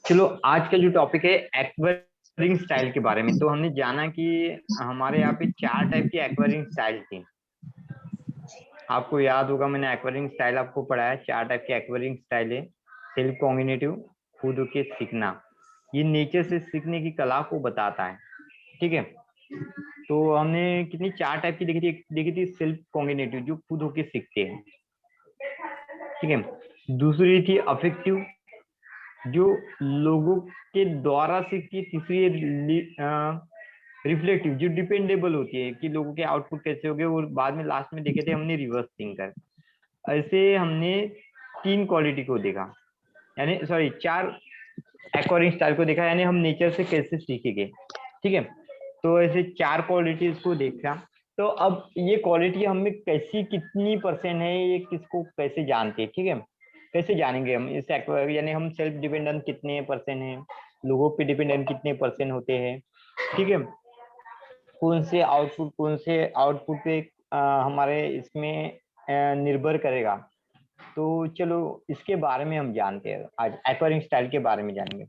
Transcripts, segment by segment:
चलो, आज का जो टॉपिक है एक्वायरिंग स्टाइल के बारे में। तो हमने जाना कि हमारे यहाँ पे चार टाइप की एक्वायरिंग स्टाइल थी। आपको याद होगा, मैंने एक्वायरिंग स्टाइल आपको पढ़ाया। चार टाइप की एक्वायरिंग स्टाइल है। सेल्फ कॉग्निटिव, खुद के सीखना, ये नेचर से सीखने की कला को बताता है। ठीक है। तो हमने कितनी चार टाइप की देखी थी सेल्फ कॉग्निटिव, जो खुद होके सीखते हैं। ठीक है। दूसरी थी अफेक्टिव, जो लोगों के द्वारा सीखती है। तीसरी रिफ्लेक्टिव, जो डिपेंडेबल होती है कि लोगों के आउटपुट कैसे हो गए। और बाद में लास्ट में देखे थे हमने रिवर्स थिंकर। ऐसे हमने तीन क्वालिटी को देखा, यानी सॉरी चार एक्वायरिंग स्टाइल को देखा, यानी हम नेचर से कैसे सीखेंगे। ठीक है। तो ऐसे चार क्वालिटीज को देखा। तो अब ये क्वालिटी हमें कैसी कितनी परसेंट है, ये किसको कैसे जानते हैं। ठीक है। कैसे जानेंगे हम इस यानी हम सेल्फ डिपेंडेंट कितने परसेंट है, लोगों पे डिपेंडेंट कितने परसेंट होते हैं। ठीक है। कौन से आउटपुट पे हमारे इसमें निर्भर करेगा। तो चलो, इसके बारे में हम जानते हैं। आज एक्वायरिंग स्टाइल के बारे में जानेंगे।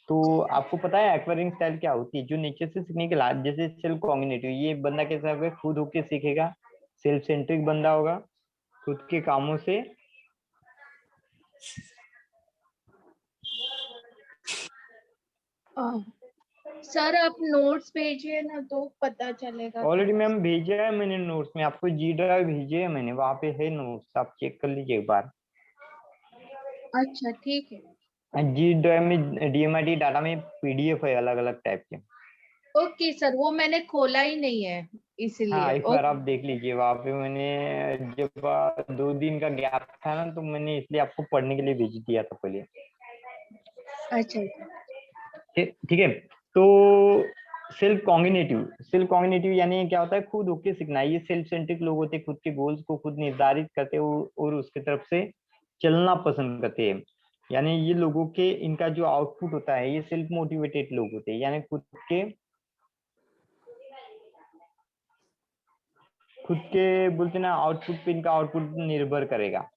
तो आपको पता है एक्वायरिंग स्टाइल क्या होती है? जो नेचर से सीखने के लायक, जैसे सेल्फ कॉग्निटिव, ये बंदा कैसा होगा? खुद होके सीखेगा, सेल्फ सेंट्रिक बंदा होगा, खुद के कामों से। सर आप नोट्स भेजिए ना तो पता चलेगा ऑलरेडी कैसे। मैम भेजा है मैंने नोट्स में आपको, जी ड्राइव भेजे है मैंने, वहां पे है नोट्स, आप चेक कर लीजिए एक बार। अच्छा ठीक है। जी ड्राइव में डीएमआईटी डाटा में पीडीएफ है अलग अलग टाइप के। ओके सर, वो मैंने खोला ही नहीं है हाँ, इसीलिए। एक बार आप ओके। देख लीजिए वहां पे। मैंने जब 2 दिन का गैप था ना, तो मैंने इसलिए आपको पढ़ने के लिए भेज दिया था पहले। अच्छा अच्छा। ठीक है। तो सेल्फ कॉग्निटिव यानी क्या होता है? खुद होके सीखना। ये सेल्फ सेंट्रिक लोग होते हैं, खुद के गोल्स को खुद निर्धारित करते हैं और उसके तरफ से चलना पसंद करते हैं। यानी ये लोगों के, इनका जो आउटपुट होता है, ये सेल्फ मोटिवेटेड लोग होते हैं। यानी खुद के बोलते ना, आउटपुट पे इनका आउटपुट निर्भर करेगा।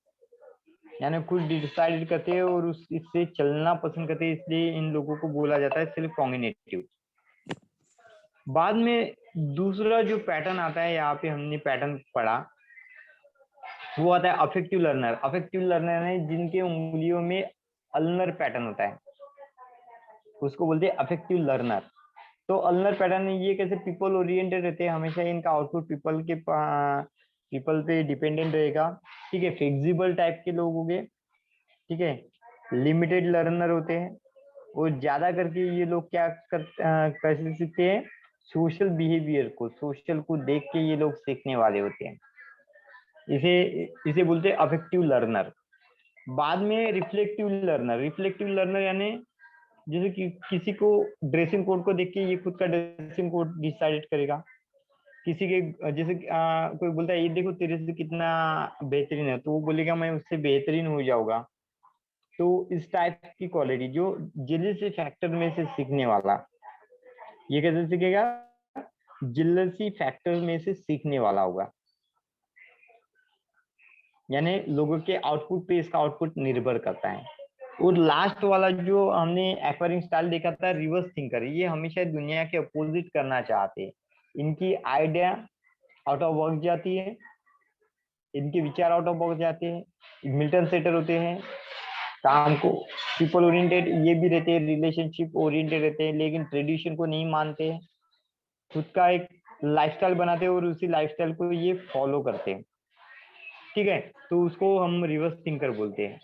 यानी खुद डिसाइड करते हैं और उस इससे चलना पसंद करते हैं, इसलिए इन लोगों को बोला जाता है सेल्फ कॉग्निटिव। बाद में दूसरा जो पैटर्न आता है, यहाँ पे हमने पैटर्न पढ़ा, वो आता है अफेक्टिव लर्नर। अफेक्टिव लर्नर है जिनके उंगलियों में अल्नर पैटर्न होता है, उसको बोलते हैं अफेक्टिव लर्नर। तो अल्नर पैटर्न ये कैसे? पीपल ओरिएंटेड रहते हैं हमेशा, इनका आउटपुट पीपल पे डिपेंडेंट रहेगा। ठीक है। फ्लेक्सिबल टाइप के लोग हो गए। ठीक है। लिमिटेड लर्नर होते हैं। और ज्यादा करके ये लोग कैसे सीखते हैं? सोशल बिहेवियर को, सोशल को देख के ये लोग सीखने वाले होते हैं। इसे इसे बोलते हैं अफेक्टिव लर्नर। बाद में रिफ्लेक्टिव लर्नर यानी जैसे कि किसी को ड्रेसिंग कोड को देख के ये खुद का ड्रेसिंग कोड डिसाइड करेगा। किसी के जैसे कोई बोलता है ये देखो तेरे से कितना बेहतरीन है, तो वो बोलेगा मैं उससे बेहतरीन हो जाऊंगा। तो इस टाइप की क्वालिटी, जो जेलिसी फैक्टर में से सीखने वाला, ये कैसे सीखेगा? जेलसी फैक्टर में से सीखने वाला होगा। यानी लोगों के आउटपुट पे इसका आउटपुट निर्भर करता है। और लास्ट वाला जो हमने एक्वायरिंग स्टाइल देखा था, रिवर्स थिंकर, ये हमेशा दुनिया के अपोजिट करना चाहते हैं। इनकी आइडिया आउट ऑफ बॉक्स जाती है, इनके विचार आउट ऑफ बॉक्स जाते हैं। मिल्टन सेटर होते हैं काम को, पीपल ओरिएंटेड ये भी रहते हैं, रिलेशनशिप ओरिएंटेड रहते हैं, लेकिन ट्रेडिशन को नहीं मानते हैं। खुद का एक लाइफस्टाइल बनाते हैं और उसी लाइफस्टाइल को ये फॉलो करते हैं। ठीक है। तो उसको हम रिवर्स थिंकर बोलते हैं,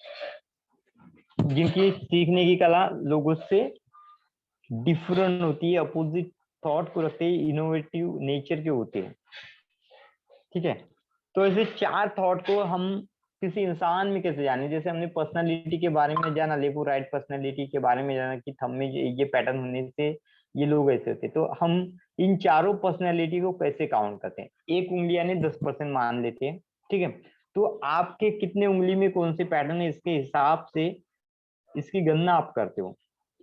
जिनकी सीखने की कला लोगों से डिफरेंट होती है, अपोजिट थॉट को रखते हैं, इनोवेटिव नेचर के होते हैं। ठीक है। तो ऐसे चार थॉट को हम किसी इंसान में कैसे जाने? जैसे हमने पर्सनालिटी के बारे में जाना, लेफ्ट राइट पर्सनालिटी के बारे में जाना कि थंब में ये पैटर्न होने से ये लोग ऐसे होते। तो हम इन चारों पर्सनालिटी को कैसे काउंट करते हैं? एक उंगली यानी 10% मान लेते हैं। ठीक है। तो आपके कितने उंगली में कौन से पैटर्न है, इसके हिसाब से इसकी गणना आप करते हो।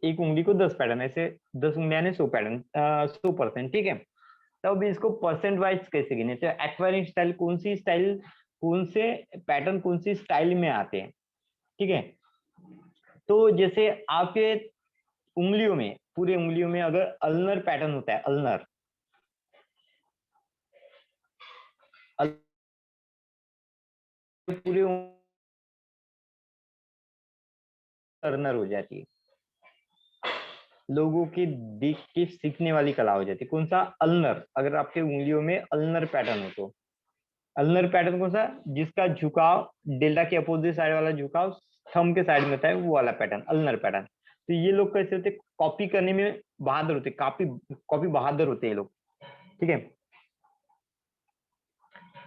एक उंगली को 10 पैटर्न, ऐसे 10 उंगलियां ने 100 पैटर्न, 100%। ठीक है। तो अब इसको परसेंट वाइज कैसे गिने? तो एक्वायरिंग स्टाइल, कौन से पैटर्न कौन सी स्टाइल में आते हैं। ठीक है। तो जैसे आपके उंगलियों में, पूरे उंगलियों में अगर अल्नर पैटर्न होता है, अल्नर पूरे टर्नर हो जाती है, लोगों की देख के सीखने वाली कला हो जाती है। कौन सा? अल्नर। अगर आपके उंगलियों में अल्नर पैटर्न हो तो अल्नर पैटर्न कौन सा? जिसका झुकाव डेल्टा के अपोजिट साइड वाला झुकाव थंब के साइड में होता है, वो वाला पैटर्न अल्नर पैटर्न। तो ये लोग कैसे होते? कॉपी करने में बहादुर होते, कॉपी कॉपी बहादुर होते हैं ये लोग, ठीक है।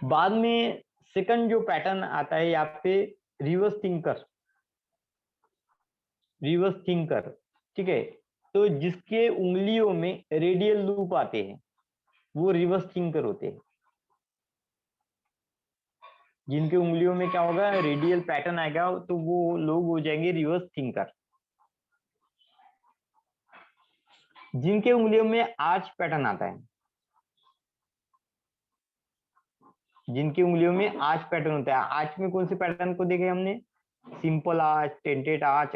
बाद में सेकंड जो पैटर्न आता है यहाँ पे, रिवर्स थिंकर, रिवर्स थिंकर, ठीक है। तो जिसके उंगलियों में रेडियल लूप आते हैं वो रिवर्स थिंकर होते हैं। जिनके उंगलियों में क्या होगा? रेडियल पैटर्न आएगा, तो वो लोग हो जाएंगे रिवर्स थिंकर। जिनके उंगलियों में आर्च पैटर्न आता है, जिनकी उंगलियों में आर्च पैटर्न होता है, आर्च में कौन से पैटर्न को देखे हमने? Simple arch, tented arch,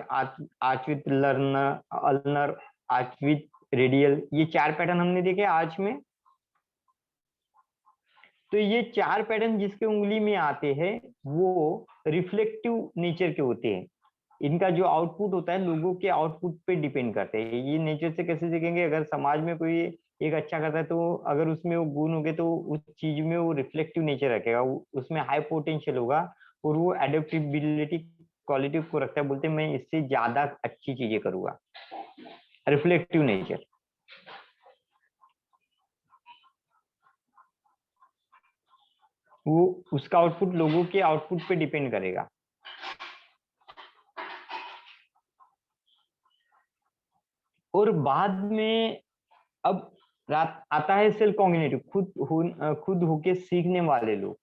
arch with learner, ulnar, arch with radial, ये 4 पैटर्न हमने देखे आर्च में। तो ये 4 पैटर्न जिसके उंगली में आते हैं वो रिफ्लेक्टिव नेचर के होते हैं। इनका जो आउटपुट होता है लोगों के आउटपुट पे डिपेंड करते हैं। ये नेचर से कैसे सीखेंगे? अगर समाज में कोई एक अच्छा करता है तो अगर उसमें वो गुण होंगे तो उस चीज में वो रिफ्लेक्टिव नेचर रखेगा, उसमें हाई पोटेंशियल होगा और वो एडेप्टेबिलिटी क्वालिटी को रखता है, बोलते हैं मैं इससे ज्यादा अच्छी चीजें करूंगा, रिफ्लेक्टिव नेचर। वो उसका आउटपुट लोगों के आउटपुट पे डिपेंड करेगा। और बाद में अब रात आता है सेल्फ कॉग्निटिव, खुद होके सीखने वाले लोग।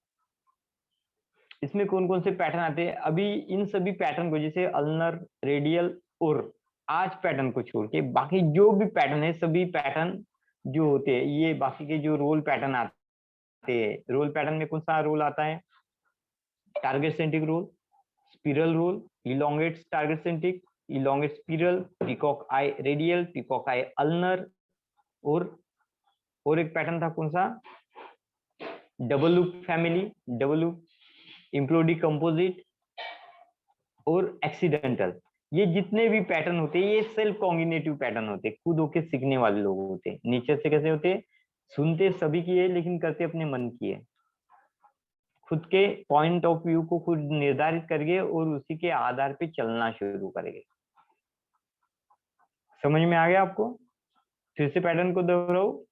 इसमें कौन कौन से पैटर्न आते हैं? अभी इन सभी पैटर्न को, जैसे अल्नर, रेडियल और आर्च पैटर्न को छोड़ के बाकी जो भी पैटर्न है, सभी पैटर्न जो होते हैं, ये बाकी के जो रोल पैटर्न आते हैं, रोल पैटर्न में कौन सा रोल आता है? Target centric whorl, spiral whorl, elongate target centric, elongate spiral, peacock eye radial, peacock eye ulnar, और एक पैटर्न था कौन सा? Double loop family, double loop, इम्प्लोडी कंपोजिट और एक्सीडेंटल। ये जितने भी पैटर्न होते हैं ये सेल्फ कॉग्निटिव पैटर्न होते हैं, खुद होके सीखने वाले लोग होते हैं। नेचर से कैसे होते हैं? सुनते सभी की है लेकिन करते अपने मन की है, खुद के पॉइंट ऑफ व्यू को खुद निर्धारित करेंगे और उसी के आधार पे चलना शुरू करेंगे। समझ में आ गया आपको? फिर से पैटर्न को दोहराओ।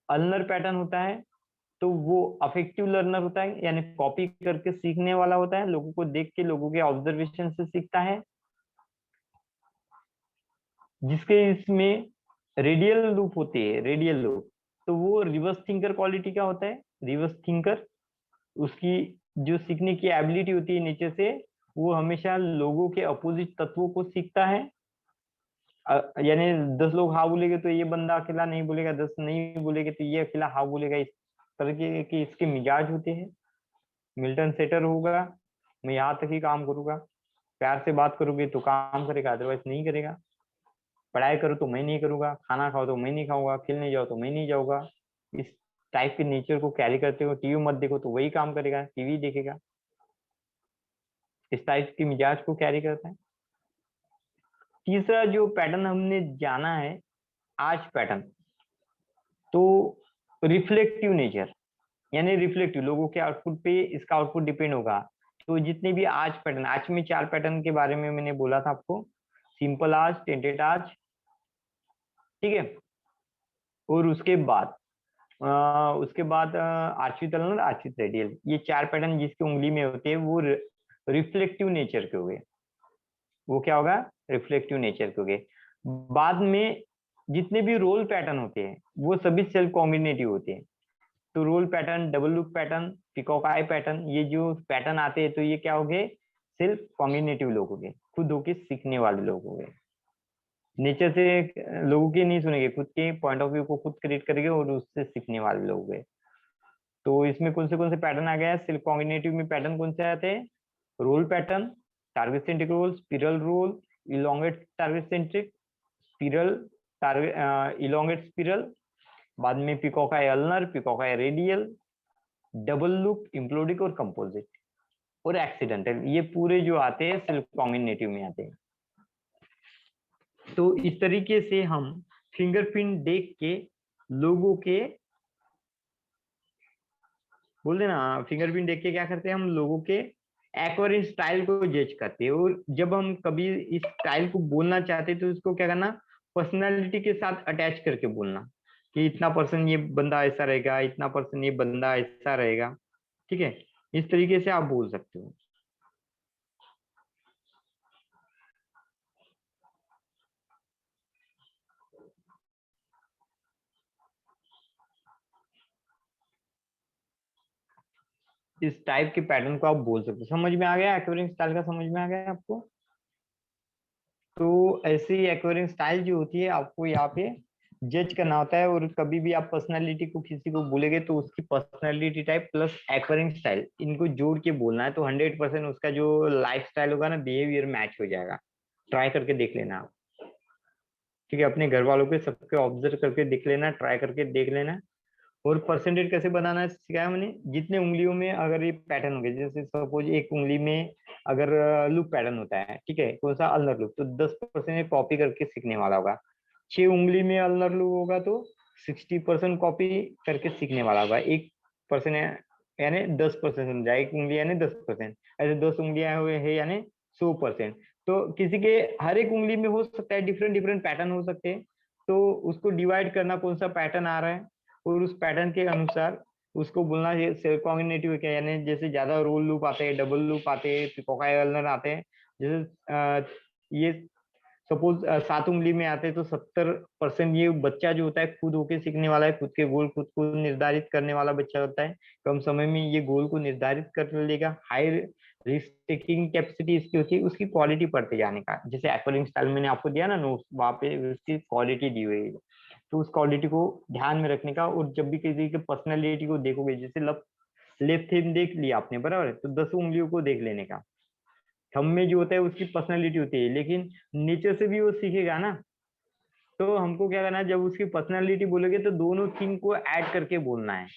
अल्नर पैटर्न होता है तो वो अफेक्टिव लर्नर होता है, यानी कॉपी करके सीखने वाला होता है, लोगों को देख के, लोगों के ऑब्जर्वेशन से सीखता है। जिसके इसमें रेडियल लूप होती है, रेडियल लूप, तो वो रिवर्स थिंकर क्वालिटी का होता है। रिवर्स थिंकर, उसकी जो सीखने की एबिलिटी होती है नीचे से, वो हमेशा लोगों के अपोजिट तत्वों को सीखता है। यानी 10 लोग हाँ बोलेंगे तो ये बंदा अकेला नहीं बोलेगा, 10 नहीं बोलेंगे तो ये अकेला हाँ बोलेगा। इस तरह के इसके मिजाज होते हैं। मिल्टन सेटर होगा, मैं यहाँ तक ही काम करूंगा, प्यार से बात करोगे तो काम करेगा, अदरवाइज नहीं करेगा। पढ़ाई करो तो मैं नहीं करूंगा, खाना खाओ तो मैं नहीं खाऊंगा, खेलने जाओ तो मैं नहीं जाऊंगा। इस टाइप के नेचर को कैरी करते हो। टीवी मत देखो तो वही काम करेगा, टीवी देखेगा। इस टाइप के मिजाज को कैरी करता है। तीसरा जो पैटर्न हमने जाना है, आज पैटर्न, तो रिफ्लेक्टिव नेचर, यानी रिफ्लेक्टिव, लोगों के आउटपुट पे इसका आउटपुट डिपेंड होगा। तो जितने भी आज पैटर्न, आज में 4 पैटर्न के बारे में मैंने बोला था आपको, सिंपल आज, टेंटेड आज, ठीक है। और उसके बाद आर्चित अल्नर, आर्चित रेडियल, ये 4 पैटर्न जिसकी उंगली में होते हैं वो रिफ्लेक्टिव नेचर के हो गए। वो क्या होगा? रिफ्लेक्टिव नेचर के हो गए। बाद में जितने भी रोल पैटर्न होते हैं वो सभी सेल्फ कॉम्बिनेटिव होते हैं। तो whorl pattern, double loop pattern, peacock eye pattern, ये जो पैटर्न आते हैं तो ये क्या हो गए? सेल्फ कॉम्बिनेटिव लोग हो गए, खुद होके सीखने वाले लोग हो गए। नेचर से लोगों की नहीं सुनेंगे, खुद के पॉइंट ऑफ व्यू को खुद क्रिएट करेंगे और उससे सीखने वाले लोग हुए। तो इसमें कौन से पैटर्न आ गया? सेल्फ कॉग्निटिव में पैटर्न कौन से आते हैं? Whorl pattern, target centric whorl, spiral whorl, elongate target centric, spiral target elongate spiral, बाद में peacock eye ulnar, peacock eye radial, double loop, इम्प्लोडिक और कंपोजिट और एक्सीडेंटल, ये पूरे जो आते हैं सेल्फ कॉम्बिनेटिव में आते हैं। तो इस तरीके से हम फिंगरप्रिंट देख के लोगों के बोल देना, फिंगरप्रिंट देख के क्या करते हैं हम लोगों के एक्वरिंग स्टाइल को जज करते हैं, और जब हम कभी इस स्टाइल को बोलना चाहते हैं तो उसको क्या करना, पर्सनालिटी के साथ अटैच करके बोलना कि इतना परसेंट ये बंदा ऐसा रहेगा, इतना परसेंट ये बंदा ऐसा रहेगा। ठीक है, इस तरीके से आप बोल सकते हो। इस टाइप के पैटर्न को आप बोल सकते हो। समझ में आ गया एक्वेरिंग स्टाइल का, समझ में आ गया आपको? तो ऐसे ही एक्वेरिंग स्टाइल जो होती है आपको यहाँ पे जज करना होता है, और कभी भी आप पर्सनालिटी को किसी को बोलेंगे तो उसकी पर्सनालिटी टाइप प्लस एक्वेरिंग स्टाइल इनको जोड़ के बोलना है, तो 100% उसका जो लाइफ स्टाइल होगा ना, बिहेवियर मैच हो जाएगा। ट्राई करके देख लेना आप। ठीक है, अपने घर वालों के सबके ऑब्जर्व करके देख लेना, ट्राई करके देख लेना। और परसेंटेज कैसे बनाना है सिखाया मैंने, जितने उंगलियों में अगर ये पैटर्न हो गए, जैसे सपोज एक उंगली में अगर लूप पैटर्न होता है, ठीक है, कौन सा अल्नर लूप, तो 10% कॉपी करके सीखने वाला होगा। 6 उंगली में अल्नर लूप होगा तो 60% कॉपी करके सीखने वाला होगा। 1% यानी 10% समझा, एक उंगली यानी 10%, ऐसे 10 उंगलियां हुए है यानी 100%। तो किसी के हर एक उंगली में हो सकता है डिफरेंट डिफरेंट पैटर्न हो सकते हैं, तो उसको डिवाइड करना कौन सा पैटर्न आ रहा है, और उस पैटर्न के अनुसार उसको बोलना है सेल्फ कॉग्निटिव क्या, यानी जैसे ज्यादा रोल लूप आते हैं, डबल लूप आते हैं, पिकॉकाई अल्नर आते हैं। जैसे ये सपोज 7 उंगली में आते हैं तो 70% ये बच्चा जो होता है खुद होके सीखने वाला है, खुद के गोल खुद को निर्धारित करने वाला बच्चा होता है। कम समय में ये गोल को निर्धारित कर लेगा। हाई रिस्क टेकिंग कैपेसिटी इसकी होती है, उसकी क्वालिटी बढ़ते जाने का। जैसे एक्वरिंग स्टाइल मैंने आपको दिया ना नोट्स, वहां पे उसकी क्वालिटी दी हुई है, तो उस क्वालिटी को ध्यान में रखने का। और जब भी किसी के पर्सनैलिटी को देखोगे, जैसे लेफ्ट हैंड देख लिया आपने बराबर है, तो 10 उंगलियों को देख लेने का। थंब में जो होता है उसकी पर्सनैलिटी होती है, लेकिन नेचर से भी वो सीखेगा ना। तो हमको क्या करना है, जब उसकी पर्सनैलिटी बोलोगे तो दोनों थिंग को ऐड करके बोलना है,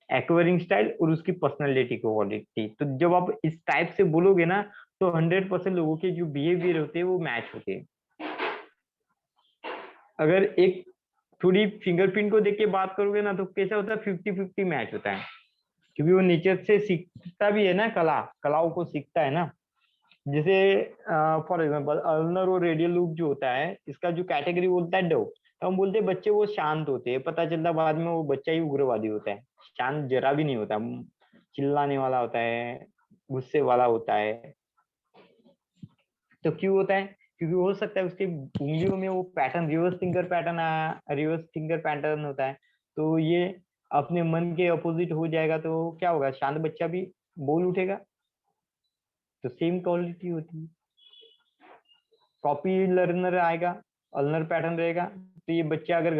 एक्वायरिंग स्टाइल और उसकी पर्सनैलिटी क्वालिटी। तो जब आप इस टाइप से बोलोगे ना, तो 100% लोगों के जो बिहेवियर होते हैं वो मैच होते हैं। अगर एक थोड़ी फिंगरप्रिंट को देख के बात करोगे ना, तो कैसा होता है, 50-50 मैच होता है, क्योंकि वो नेचर से सीखता भी है ना, कलाओं को सीखता है ना। जैसे फॉर एग्जाम्पल अल्नर और रेडियल लूप जो होता है, इसका जो कैटेगरी बोलता है डव, तो हम बोलते हैं बच्चे वो शांत होते हैं, पता चलता बाद में वो बच्चा ही उग्रवादी होता है। शांत जरा भी नहीं होता, चिल्लाने वाला होता है, गुस्से वाला होता है। तो क्यों होता है, क्योंकि हो सकता है उसकी उंगलियों में वो पैटर्न रिवर्स फिंगर पैटर्न होता है। तो ये अपने मन के अपोजिट हो जाएगा, तो क्या होगा, शांत बच्चा भी बोल उठेगा। तो सेम क्वालिटी होती है। कॉपी लर्नर आएगा, अल्नर पैटर्न रहेगा, तो ये बच्चा अगर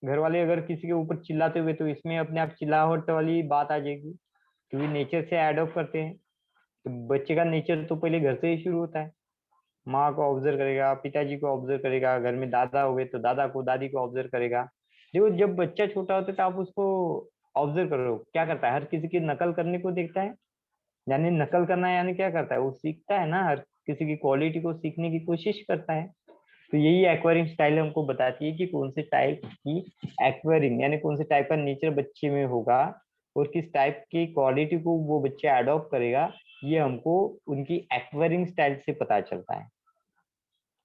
घर वाले अगर किसी के ऊपर चिल्लाते हुए, तो इसमें अपने आप चिल्लाहट वाली बात आ जाएगी, क्योंकि नेचर से एडॉप्ट करते हैं। तो बच्चे का नेचर तो पहले घर से ही शुरू होता है। माँ को ऑब्जर्व करेगा, पिताजी को ऑब्जर्व करेगा, घर में दादा हो गए तो दादा को दादी को ऑब्जर्व करेगा। देखो जब बच्चा छोटा होता है तो आप उसको ऑब्जर्व करो क्या करता है, हर किसी की नकल करने को देखता है। यानी नकल करना यानी क्या करता है, वो सीखता है ना, हर किसी की क्वालिटी को सीखने की कोशिश करता है। तो यही एक्वायरिंग स्टाइल हमको बताती है कि कौन से टाइप की एक्वायरिंग यानी कौन से टाइप का नेचर बच्चे में होगा, और किस टाइप की क्वालिटी को वो बच्चा अडॉप्ट करेगा, ये हमको उनकी एक्वायरिंग स्टाइल से पता चलता है।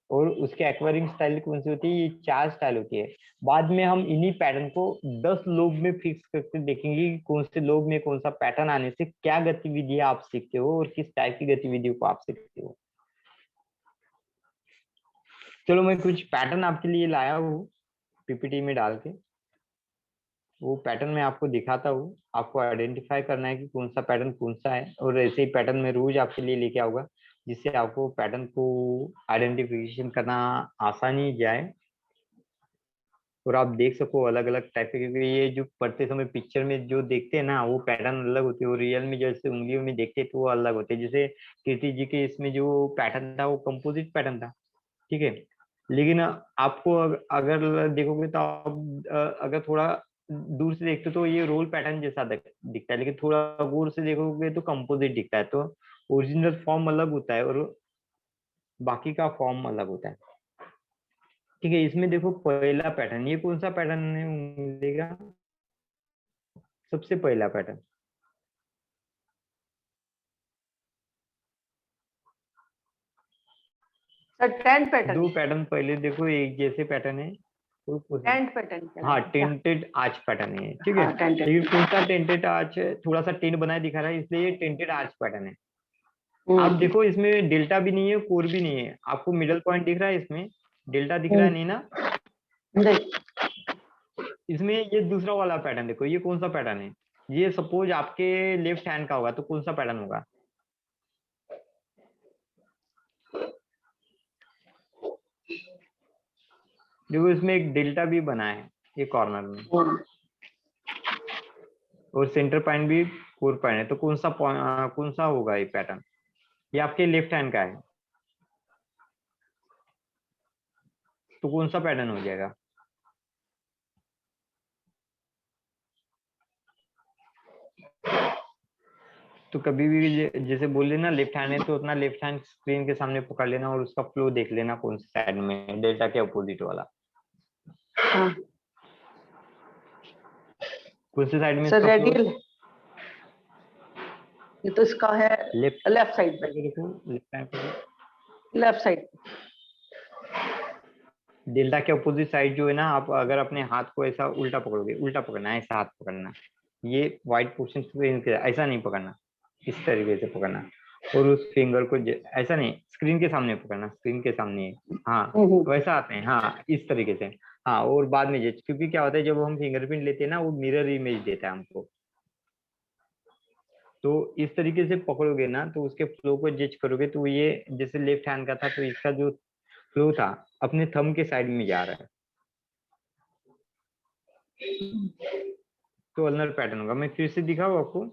और उसके एक्वायरिंग स्टाइल कौन सी होती है, ये 4 स्टाइल होती है। बाद में हम इन्हीं पैटर्न को 10 लोब में फिक्स करके देखेंगे कि कौन से लोब में कौन सा पैटर्न आने से क्या गतिविधियां आप सीखते हो और किस टाइप की गतिविधियों को आप सीखते हो। चलो मैं कुछ पैटर्न आपके लिए लाया हूँ पीपीटी में डाल के, वो पैटर्न मैं आपको दिखाता हूँ। आपको आइडेंटिफाई करना है कि कौन सा पैटर्न कौन सा है, और ऐसे ही पैटर्न मैं रोज आपके लिए लेके आऊंगा, जिससे आपको पैटर्न को आइडेंटिफिकेशन करना आसानी जाए। और आप देख सको अलग अलग टाइप के, क्योंकि ये जो पढ़ते समय पिक्चर में जो देखते हैं ना वो पैटर्न अलग होते हैं, और रियल में जैसे उंगलियों में देखते हैं तो वो अलग होते हैं। जैसे कीर्ति जी के इसमें जो पैटर्न था वो कंपोजिट पैटर्न था, ठीक है। लेकिन आपको अगर देखोगे तो आप अगर थोड़ा दूर से देखते हो तो ये रोल पैटर्न जैसा दिखता है, लेकिन थोड़ा गौर से देखोगे तो कंपोजिट दिखता है। तो ओरिजिनल फॉर्म अलग होता है और बाकी का फॉर्म अलग होता है, ठीक है। इसमें देखो पहला पैटर्न, ये कौन सा पैटर्न है उंगली का? सबसे पहला पैटर्न, सर टेंट पैटर्न, दो पैटर्न पहले देखो एक जैसे पैटर्न है। टेंट पैटर्न हाँ, टेंटेड आर्च पैटर्न है, ठीक है। हाँ टेंट। लेकिन कौन सा टेंटेड आर्च है? थोड़ा सा टेंट बनाए दिखा रहा है, इसलिए ये टेंटेड आर्च पैटर्न है। आप देखो इसमें डेल्टा भी नहीं है, कोर भी नहीं है। आपको मिडल पॉइंट दिख रहा है, इसमें डेल्टा दिख रहा है नहीं ना? इसमें ये दूसरा वाला पैटर्न देखो, ये कौन सा पैटर्न है? ये सपोज आपके लेफ्ट हैंड का होगा तो कौन सा पैटर्न होगा? देखो इसमें एक डेल्टा भी बना है ये कॉर्नर में, और सेंटर पॉइंट भी कोर पॉइंट है। तो कौन सा होगा ये पैटर्न? ये आपके लेफ्ट हैंड का है, तो कौन सा पैटर्न हो जाएगा? तो कभी भी जैसे बोल लेना लेफ्ट हैंड है तो उतना लेफ्ट हैंड स्क्रीन के सामने पकड़ लेना और उसका फ्लो देख लेना कौन सी साइड में, डेल्टा के अपोजिट वाला। कौन सी साइड में सर इसका फ्लो? रेडियल, ये तो इसका है लेफ्ट साइड पे, लेफ्ट साइड। डेल्टा के अपोजिट साइड जो है ना, आप अगर अपने हाथ को ऐसा उल्टा पकड़ोगे, उल्टा पकड़ना है, ऐसा हाथ पकड़ना, ये व्हाइट पोर्शन ऐसा नहीं पकड़ना, इस तरीके से पकड़ना, और उस फिंगर को ऐसा नहीं, स्क्रीन के सामने पकड़ना, स्क्रीन के सामने। हाँ वैसा आते हैं, हाँ इस तरीके से। हाँ, और बाद में क्योंकि क्या होता है जब हम फिंगरप्रिंट लेते हैं ना वो मिरर इमेज देता है हमको, तो इस तरीके से पकड़ोगे ना तो उसके फ्लो को जज करोगे तो ये जैसे लेफ्ट हैंड का था तो इसका जो फ्लो था अपने थंब के साइड में जा रहा है, तो अल्नर पैटर्न होगा। मैं फिर से दिखाऊं आपको?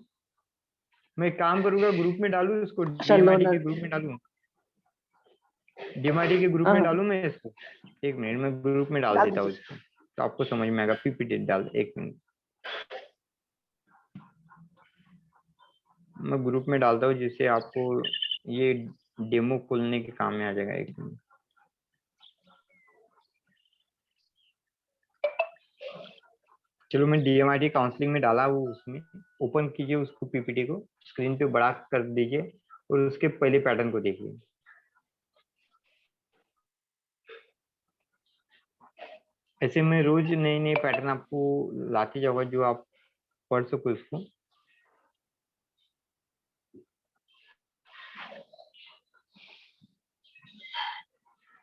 मैं एक काम करूंगा, ग्रुप में डालूं इसको, डीएमआईटी के ग्रुप में डालूं, डीएमआईटी के ग्रुप में डालूं मैं इसको? एक मिनट में ग्रुप में डाल देता हूँ इसको, तो आपको समझ में आएगा। पीपीटी डाल, एक मिनट मैं ग्रुप में डालता हूँ जिससे आपको ये डेमो खोलने के काम में आ जाएगा। एक मिनट, चलो मैं डीएमआईटी काउंसलिंग में डाला वो, उसमें ओपन कीजिए उसको, पीपीटी को स्क्रीन पे बड़ा कर दीजिए और उसके पहले पैटर्न को देखिए। ऐसे में रोज नए नए पैटर्न आपको लाते जाऊंगा जो आप पढ़ सको इसको।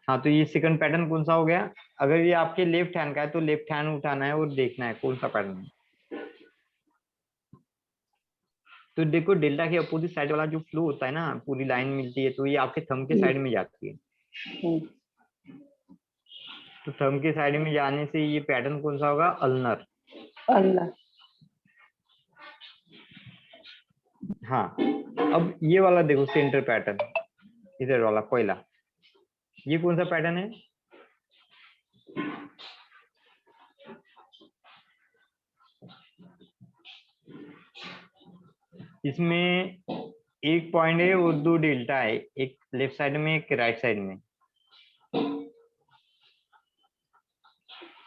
हाँ, तो ये सेकंड पैटर्न कौन सा हो गया? अगर ये आपके लेफ्ट हैंड का है तो लेफ्ट हैंड उठाना है और देखना है कौन सा पैटर्न है। तो देखो डेल्टा के अपोजिट साइड वाला जो फ्लो होता है ना, पूरी लाइन मिलती है तो ये आपके थंब के साइड में जाती है। तो थंब के साइड में जाने से ये पैटर्न कौन सा होगा? अल्नर। हाँ, अब ये वाला देखो सेंटर पैटर्न, इधर वाला पहला, ये कौन सा पैटर्न है? इसमें एक पॉइंट है और दो डेल्टा है, एक लेफ्ट साइड में एक राइट साइड में।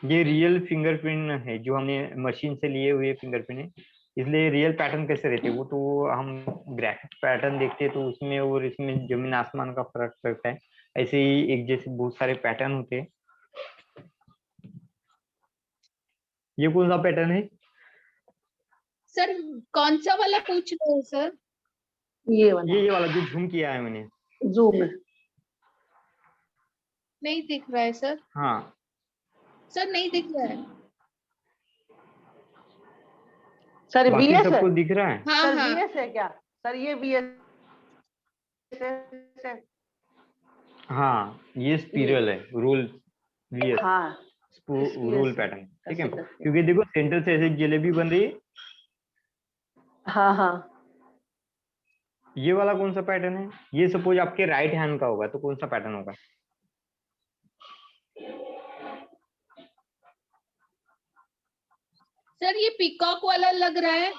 ये रियल फिंगरप्रिंट है जो हमने मशीन से लिए हुए फिंगरप्रिंट है, इसलिए रियल पैटर्न कैसे रहते हैं वो तो हम ग्राफिक पैटर्न देखते हैं तो उसमें और इसमें जमीन आसमान का फर्क पड़ता है। ऐसे ही एक जैसे बहुत सारे पैटर्न होते हैं। ये कौन सा पैटर्न है? सर कौन सा वाला पूछ रहे हो सर? ये वाला, ये वाला जो झूम किया है मैंने, जूम में नहीं दिख रहा है सर। हाँ सर नहीं दिख रहा है। सर बाकी वीएस सबको है, दिख रहा है? हाँ सर हाँ वीएस है क्या सर? ये वीएस है। हाँ, ये स्पिरल है, रोल वीएस। हाँ रोल पैटर्न, ठीक है। ऐसे करके। क्योंकि देखो सेंटर से ऐसे जलेबी बन रही है, हाँ हाँ ये वाला कौन सा पैटर्न है? ये सपोज आपके राइट हैंड का होगा तो कौन सा पैटर्न होगा? सर ये पीकॉक वाला लग रहा है।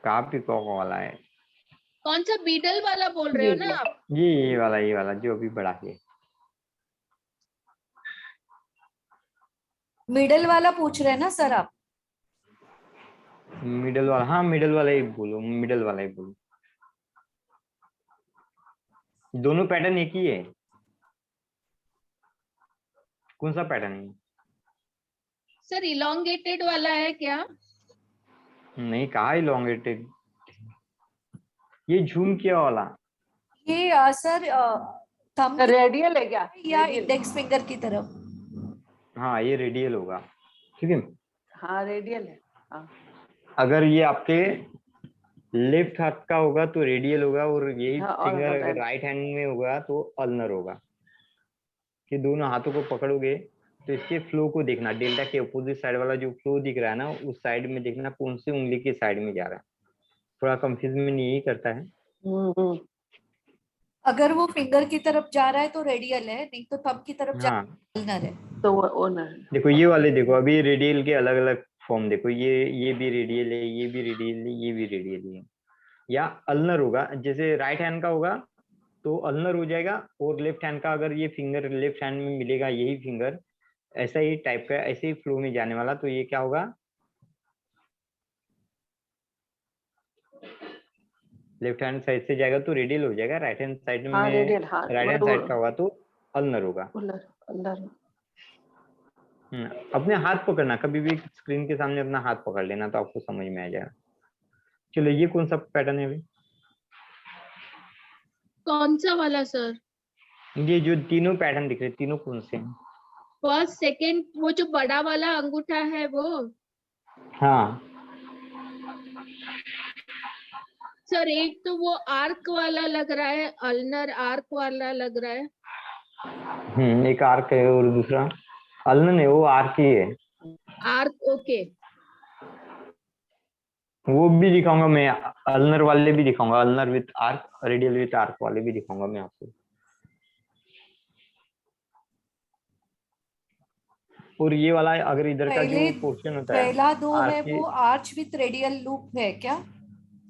कहाँ पिकॉक वाला है? कौन सा बीडल वाला बोल रहे हो ये ना आप? ये वाला जो अभी बढ़ा के मिडल वाला पूछ रहे हैं ना सर आप? मिडल वाला, हाँ मिडल वाला ही बोलो, मिडल वाला ही बोलो। दोनों पैटर्न एक ही है, कौन सा पैटर्न है? सर इलोंगेटेड वाला है क्या? नहीं, कहा इलोंगेटेड, ये झूम किया वाला। ये सर थंब रेडियल है क्या? या रेडियल। इंडेक्स फिंगर की तरफ? हाँ ये रेडियल होगा, ठीक है। हाँ रेडियल है। हाँ अगर ये आपके लेफ्ट हाथ का होगा तो रेडियल होगा, और यही हाँ, और फिंगर बताएं। अगर राइट हैंड में होगा तो अल्नर होगा। कि दोनों हाथों को पकड़ोगे तो इसके फ्लो को देखना, डेल्टा के अपोजिट साइड वाला जो फ्लो दिख रहा है ना, उस साइड में देखना कौन सी उंगली के साइड में जा रहा है। थोड़ा कंफ्यूजन यही करता है। हम्म। अगर वो फिंगर की तरफ जा रहा है तो रेडियल है, नहीं तो थंब की तरफ जा हाँ अल्नर है। तो वो ओनर है। देखो ये वाले, देखो अभी रेडियल के अलग अलग फॉर्म देखो, ये भी रेडियल है, ये भी रेडियल है, ये भी रेडियल है। या अल्नर होगा, जैसे राइट हैंड का होगा तो अल्नर हो जाएगा, और लेफ्ट हैंड का अगर ये फिंगर लेफ्ट हैंड में मिलेगा, यही फिंगर ऐसा ही टाइप का, ऐसे ही फ्लो में जाने वाला, तो ये क्या होगा? लेफ्ट हैंड साइड से जाएगा तो रेडियल हो जाएगा, राइट हैंड साइड हाँ में, रेडियल। हाँ राइट हैंड साइड का होगा तो अल्नर होगा। अल्नर। अपने हाथ पकड़ना, कभी भी स्क्रीन के सामने अपना हाथ पकड़ लेना तो आपको समझ में आ जाएगा। चलो ये कौन सा पैटर्न है अभी? कौन सा वाला सर? ये जो तीनों पैटर्न दिख रहे हैं, तीनों कौन से हैं? फर्स्ट सेकंड, वो जो बड़ा वाला अंगूठा है वो? हाँ सर एक तो वो आर्क वाला लग रहा है, अल्नर आर्क वाला लग रहा है। एक आर्क है, और दूसरा अल्नर है, वो आर्क ही है। Arc, okay. वो भी दिखाऊंगा मैं, अल्नर वाले भी दिखाऊंगा, ulnar with arc, radial with arc वाले भी दिखाऊंगा मैं आपको। और ये वाला अगर इधर का जो पोर्शन होता है, पहला दो है आर्क वो आर्च विथ रेडियल लूप है क्या?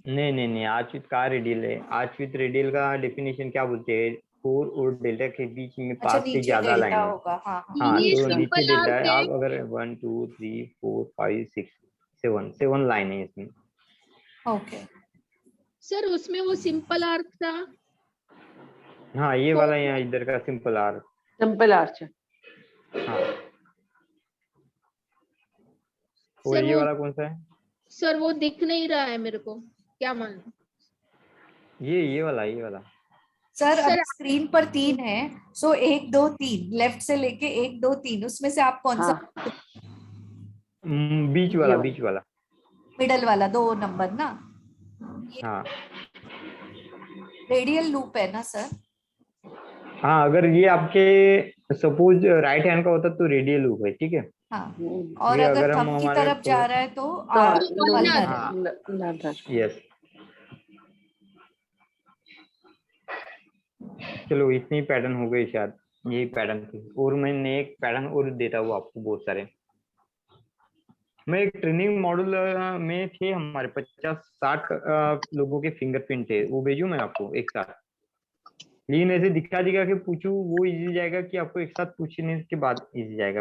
नहीं, आर्च विथ का रेडियल है। आर्च विथ रेडियल का डेफिनेशन क्या बोलते हैं? कोर और डेल्टा के बीच में अच्छा 5 से नीचे ज्यादा डेल्टा लाइन है। होगा। हाँ हाँ ये तो नीचे सिंपल डेल्टा आर्क है, है। आप अगर 1 2 3 4 5 6 7 लाइन है इसमें। ओके। सर उसमें वो सिंपल आर्क था। हाँ ये वाला यहाँ इधर का सिंपल आर्क। सिंपल आर्च है। हाँ और सर ये वो, वाला कौन सा है? सर वो दिख नहीं रहा है मेरे को, क्या मालूम। ये वाला सर अब सर स्क्रीन पर 3 है, सो 1 2 3 लेफ्ट से लेके 1 2 3, उसमें से आप कौन सा? हाँ बीच ये वाला, वाला। बीच वाला। मिडल वाला 2 नंबर ना? हाँ रेडियल लूप है ना सर? हाँ अगर ये आपके सपोज राइट हैंड का होता तो रेडियल लूप है, ठीक है। हाँ, हम्म। और ये अगर अगर हम थंब की हमारे तरफ जा रहा है तो तो अल्नर है। हाँ अल्नर। यस। चलो इतने ही पैटर्न हो गए शायद, यही पैटर्न थे, और मैंने एक पैटर्न और देता हूँ आपको बहुत सारे। मैं एक ट्रेनिंग मॉडल में थे हमारे 50-60 लोगों के फिंगरप्रिंट थे, वो भेजूं मैं आपको एक साथ। लेकिन ऐसे दिखा के पूछूं वो इजी जाएगा कि आपको एक साथ पूछने के बाद इजी जाएगा?